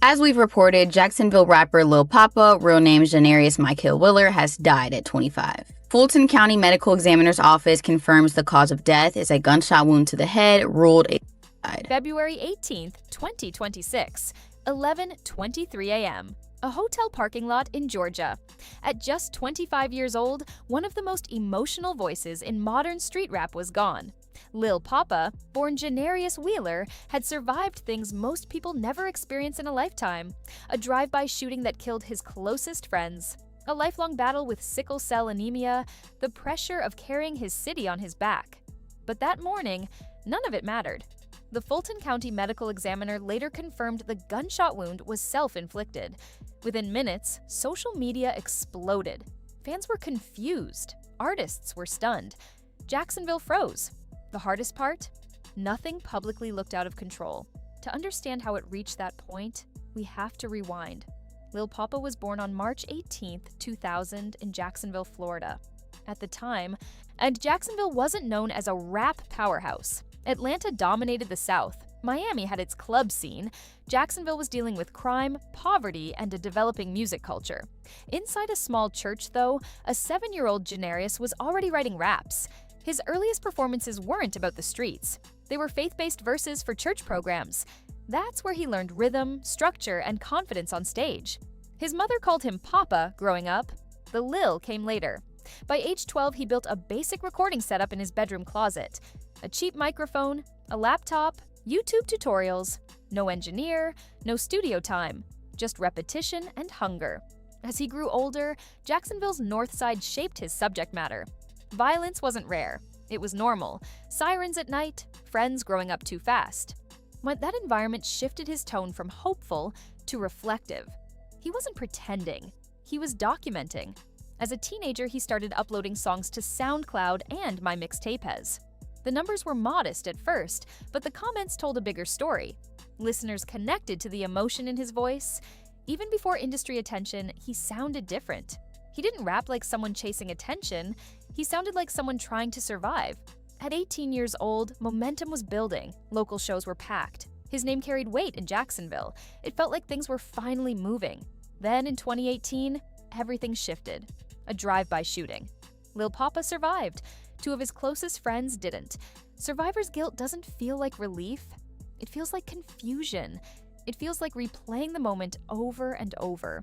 As we've reported, Jacksonville rapper Lil Poppa, real name Janarius Michael Willer, has died at 25. Fulton County Medical Examiner's Office confirms the cause of death is a gunshot wound to the head, ruled a suicide. February 18th, 2026, 11:23 a.m. A hotel parking lot in Georgia. At just 25 years old, one of the most emotional voices in modern street rap was gone. Lil Poppa, born Janarius Wheeler, had survived things most people never experience in a lifetime. A drive-by shooting that killed his closest friends, a lifelong battle with sickle cell anemia, the pressure of carrying his city on his back. But that morning, none of it mattered. The Fulton County Medical Examiner later confirmed the gunshot wound was self-inflicted. Within minutes, social media exploded. Fans were confused. Artists were stunned. Jacksonville froze. The hardest part? Nothing publicly looked out of control. To understand how it reached that point, we have to rewind. Lil Poppa was born on March 18, 2000 in Jacksonville, Florida. At the time, and Jacksonville wasn't known as a rap powerhouse. Atlanta dominated the South. Miami had its club scene. Jacksonville was dealing with crime, poverty, and a developing music culture. Inside a small church, though, a 7-year-old Janarius was already writing raps. His earliest performances weren't about the streets. They were faith-based verses for church programs. That's where he learned rhythm, structure, and confidence on stage. His mother called him Papa growing up. The Lil came later. By age 12, he built a basic recording setup in his bedroom closet. A cheap microphone, a laptop, YouTube tutorials, no engineer, no studio time, just repetition and hunger. As he grew older, Jacksonville's North Side shaped his subject matter. Violence wasn't rare. It was normal. Sirens at night, friends growing up too fast. But that environment shifted his tone from hopeful to reflective. He wasn't pretending. He was documenting. As a teenager, he started uploading songs to SoundCloud and My Mixtapez. The numbers were modest at first, but the comments told a bigger story. Listeners connected to the emotion in his voice. Even before industry attention, he sounded different. He didn't rap like someone chasing attention. He sounded like someone trying to survive. At 18 years old, momentum was building. Local shows were packed. His name carried weight in Jacksonville. It felt like things were finally moving. Then in 2018, everything shifted. A drive-by shooting. Lil Poppa survived. 2 of his closest friends didn't. Survivor's guilt doesn't feel like relief. It feels like confusion. It feels like replaying the moment over and over.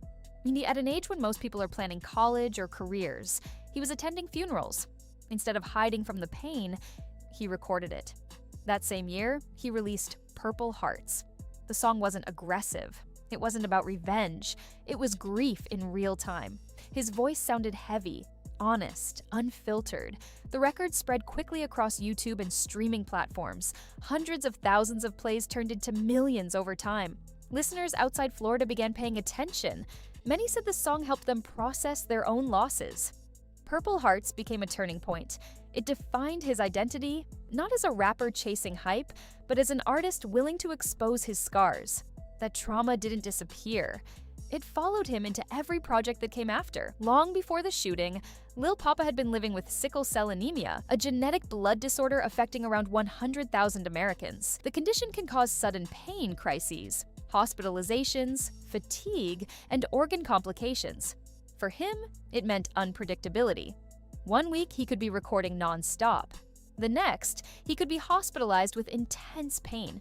At an age when most people are planning college or careers, he was attending funerals. Instead of hiding from the pain, he recorded it. That same year, he released Purple Hearts. The song wasn't aggressive. It wasn't about revenge. It was grief in real time. His voice sounded heavy, honest, unfiltered. The record spread quickly across YouTube and streaming platforms. Hundreds of thousands of plays turned into millions over time. Listeners outside Florida began paying attention. Many said the song helped them process their own losses. Purple Hearts became a turning point. It defined his identity, not as a rapper chasing hype, but as an artist willing to expose his scars. That trauma didn't disappear. It followed him into every project that came after. Long before the shooting, Lil Poppa had been living with sickle cell anemia, a genetic blood disorder affecting around 100,000 Americans. The condition can cause sudden pain crises, hospitalizations, fatigue, and organ complications. For him, it meant unpredictability. One week, he could be recording non-stop. The next, he could be hospitalized with intense pain.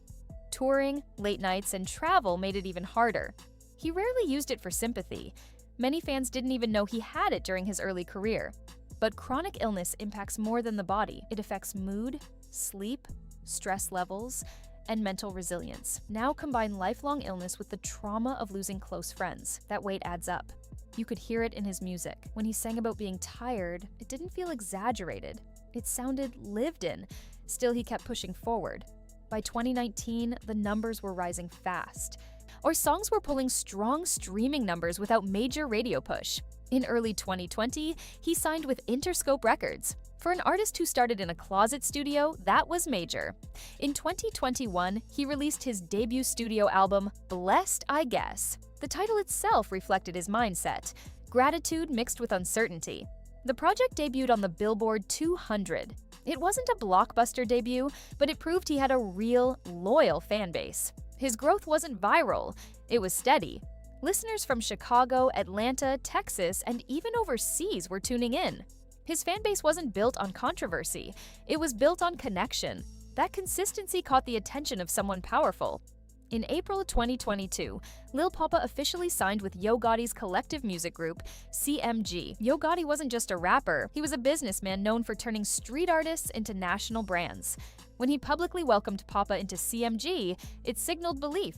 Touring, late nights, and travel made it even harder. He rarely used it for sympathy. Many fans didn't even know he had it during his early career. But chronic illness impacts more than the body. It affects mood, sleep, stress levels, and mental resilience. Now combine lifelong illness with the trauma of losing close friends. That weight adds up. You could hear it in his music. When he sang about being tired, it didn't feel exaggerated. It sounded lived in. Still, he kept pushing forward. By 2019, the numbers were rising fast. Or songs were pulling strong streaming numbers without major radio push. In early 2020, he signed with Interscope Records. For an artist who started in a closet studio, that was major. In 2021, he released his debut studio album, Blessed I Guess. The title itself reflected his mindset, gratitude mixed with uncertainty. The project debuted on the Billboard 200. It wasn't a blockbuster debut, but it proved he had a real, loyal fan base. His growth wasn't viral. It was steady. Listeners from Chicago, Atlanta, Texas, and even overseas were tuning in. His fanbase wasn't built on controversy. It was built on connection. That consistency caught the attention of someone powerful. In April 2022, Lil Poppa officially signed with Yo Gotti's collective music group, CMG. Yo Gotti wasn't just a rapper, he was a businessman known for turning street artists into national brands. When he publicly welcomed Poppa into CMG, it signaled belief.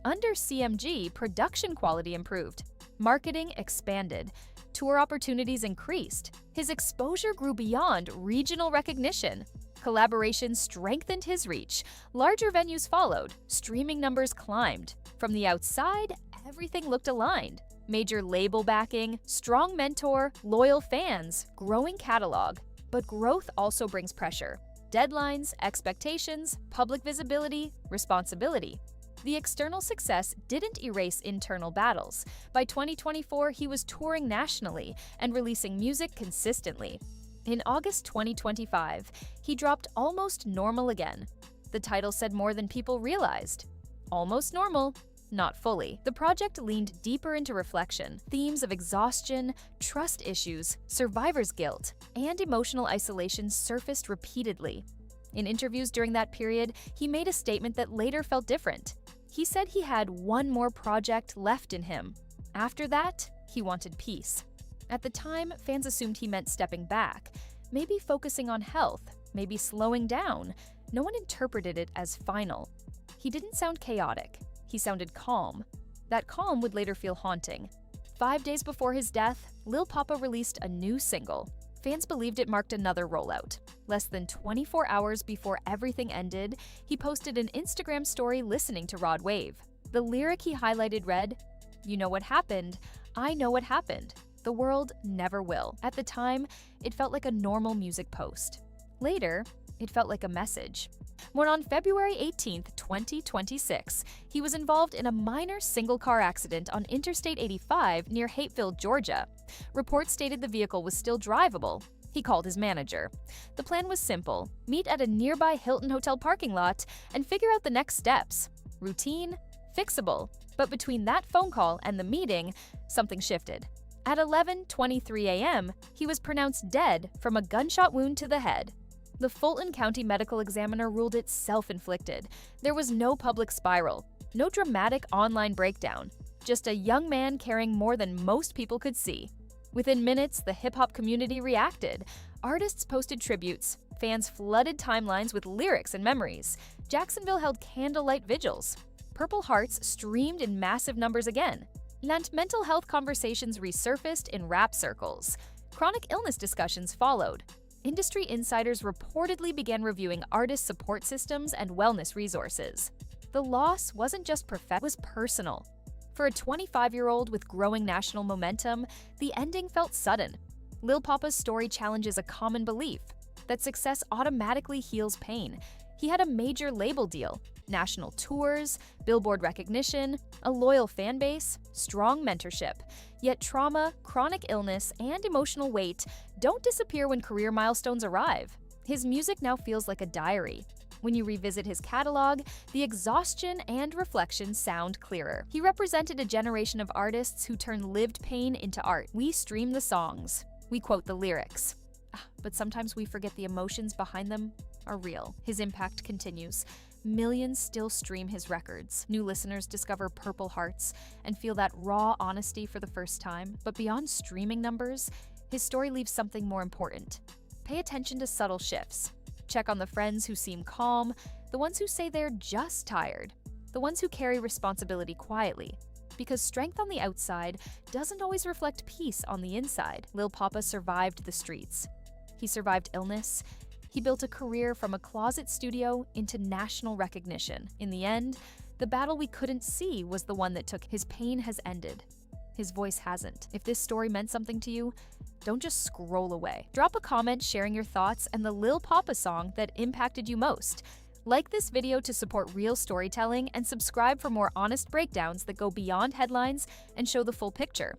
Under CMG, production quality improved, marketing expanded, tour opportunities increased. His exposure grew beyond regional recognition. Collaboration strengthened his reach. Larger venues followed. Streaming numbers climbed. From the outside, everything looked aligned. Major label backing, strong mentor, loyal fans, growing catalog. But growth also brings pressure. Deadlines, expectations, public visibility, responsibility. The external success didn't erase internal battles. By 2024, he was touring nationally and releasing music consistently. In August 2025, he dropped Almost Normal Again. The title said more than people realized. Almost normal, not fully. The project leaned deeper into reflection. Themes of exhaustion, trust issues, survivor's guilt, and emotional isolation surfaced repeatedly. In interviews during that period, he made a statement that later felt different. He said he had one more project left in him. After that, he wanted peace. At the time, fans assumed he meant stepping back, maybe focusing on health, maybe slowing down. No one interpreted it as final. He didn't sound chaotic. He sounded calm. That calm would later feel haunting. 5 days before his death, Lil Poppa released a new single. Fans believed it marked another rollout. Less than 24 hours before everything ended, he posted an Instagram story listening to Rod Wave. The lyric he highlighted read, "You know what happened, I know what happened. The world never will." At the time, it felt like a normal music post. Later, it felt like a message. When on February 18, 2026, he was involved in a minor single-car accident on Interstate 85 near Hateville, Georgia. Reports stated the vehicle was still drivable. He called his manager. The plan was simple: meet at a nearby Hilton Hotel parking lot and figure out the next steps. Routine, fixable. But between that phone call and the meeting, something shifted. At 11:23 a.m., he was pronounced dead from a gunshot wound to the head. The Fulton County Medical Examiner ruled it self-inflicted. There was no public spiral, no dramatic online breakdown, just a young man carrying more than most people could see. Within minutes, the hip-hop community reacted. Artists posted tributes. Fans flooded timelines with lyrics and memories. Jacksonville held candlelight vigils. Purple Hearts streamed in massive numbers again. And mental health conversations resurfaced in rap circles. Chronic illness discussions followed. Industry insiders reportedly began reviewing artist support systems and wellness resources. The loss wasn't just it was personal. For a 25-year-old with growing national momentum, the ending felt sudden. Lil Poppa's story challenges a common belief that success automatically heals pain. He had a major label deal, national tours, Billboard recognition, a loyal fan base, strong mentorship. Yet trauma, chronic illness, and emotional weight don't disappear when career milestones arrive. His music now feels like a diary. When you revisit his catalog, the exhaustion and reflection sound clearer. He represented a generation of artists who turned lived pain into art. We stream the songs. We quote the lyrics. But sometimes we forget the emotions behind them are real. His impact continues. Millions still stream his records. New listeners discover Purple Hearts and feel that raw honesty for the first time. But beyond streaming numbers, his story leaves something more important. Pay attention to subtle shifts. Check on the friends who seem calm, the ones who say they're just tired, the ones who carry responsibility quietly. Because strength on the outside doesn't always reflect peace on the inside. Lil Poppa survived the streets. He survived illness. He built a career from a closet studio into national recognition. In the end, the battle we couldn't see was the one that took. His pain has ended. His voice hasn't. If this story meant something to you, don't just scroll away. Drop a comment sharing your thoughts and the Lil Poppa song that impacted you most. Like this video to support real storytelling and subscribe for more honest breakdowns that go beyond headlines and show the full picture.